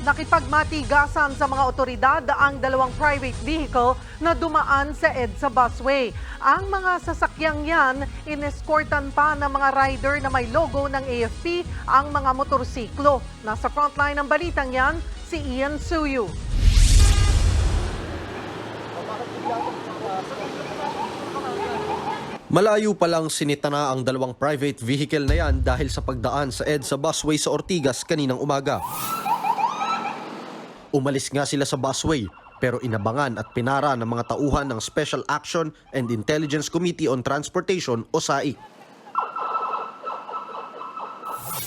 Nakipagmatigasan sa mga otoridad ang dalawang private vehicle na dumaan sa EDSA busway. Ang mga sasakyang yan, inescortan pa ng mga rider na may logo ng AFP ang mga motorsiklo. Nasa frontline ng balitang yan, si Ian Suyu. Malayo pa lang sinita na ang dalawang private vehicle na yan dahil sa pagdaan sa EDSA busway sa Ortigas kaninang umaga. Umalis nga sila sa busway pero inabangan at pinara ng mga tauhan ng Special Action and Intelligence Committee on Transportation o SAIC.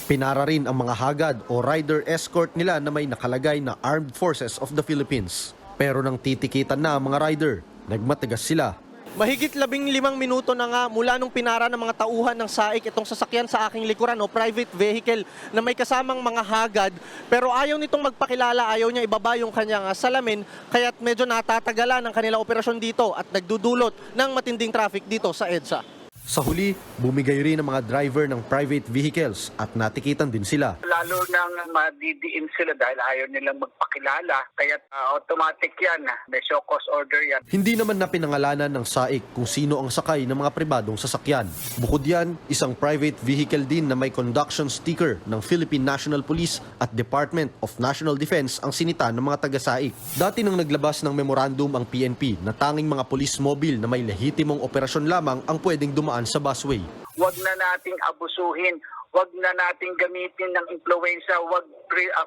Pinara rin ang mga hagad o rider escort nila na may nakalagay na Armed Forces of the Philippines. Pero nang titikitan na ang mga rider, nagmatigas sila. Mahigit 15 minuto na nga mula nung pinara ng mga tauhan ng SAIC itong sasakyan sa aking likuran o private vehicle na may kasamang mga hagad, pero ayaw nitong magpakilala, ayaw niya ibaba yung kanyang salamin, kaya't medyo natatagalan ang kanilang operasyon dito at nagdudulot ng matinding traffic dito sa EDSA. Sa huli, bumigay rin ang mga driver ng private vehicles at natikitan din sila. Lalo nang madidiin sila dahil ayaw nilang magpakilala, kaya automatic yan, may show cause order yan. Hindi naman na pinangalanan ng SAIC kung sino ang sakay ng mga pribadong sasakyan. Bukod yan, isang private vehicle din na may conduction sticker ng Philippine National Police at Department of National Defense ang sinita ng mga taga-SAIC. Dati nang naglabas ng memorandum ang PNP na tanging mga police mobile na may lehitimong operasyon lamang ang pwedeng dumaan sa busway. Huwag na nating abusuhin, huwag na nating gamitin ng influensya, huwag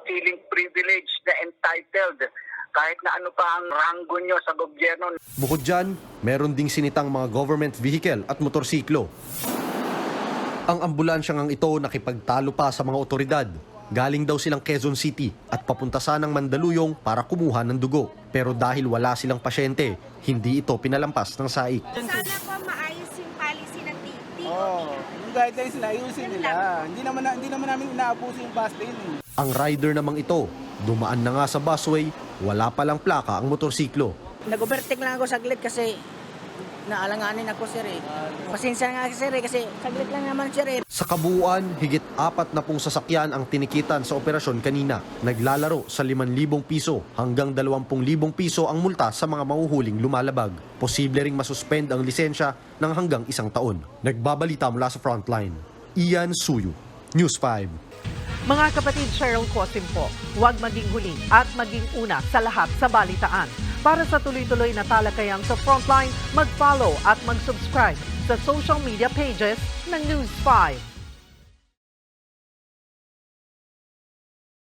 feeling privileged na entitled kahit na ano pa ang ranggo nyo sa gobyerno. Bukod dyan, meron ding sinitang mga government vehicle at motorsiklo. Ang ambulansyang ito nakipagtalo pa sa mga otoridad. Galing daw silang Quezon City at papunta sanang Mandaluyong para kumuha ng dugo. Pero dahil wala silang pasyente, hindi ito pinalampas ng SAIC. Sana po maayos yung policy ng DOT. Yung guidelines na ayusin nila. Hindi naman namin inaabuso yung bus lane. Ang rider namang ito, dumaan na nga sa busway, wala palang plaka ang motorsiklo. Nag-overtake lang ako saglit kasi naalanganin ako, sir. Pasensya nga, sir, kasi saglit lang naman, sir. Sa kabuuan, higit 40 sasakyan ang tinikitan sa operasyon kanina. Naglalaro sa 5,000 piso hanggang 20,000 piso ang multa sa mga mahuhuling lumalabag. Posible ring masuspend ang lisensya ng hanggang 1 taon. Nagbabalita mula sa frontline. Ian Suyu, News 5. Mga kapatid, Cheryl Cosim po, huwag maging huli at maging una sa lahat sa balitaan. Para sa tuloy-tuloy na talakayan sa Frontline, mag-follow at mag-subscribe sa social media pages ng News 5.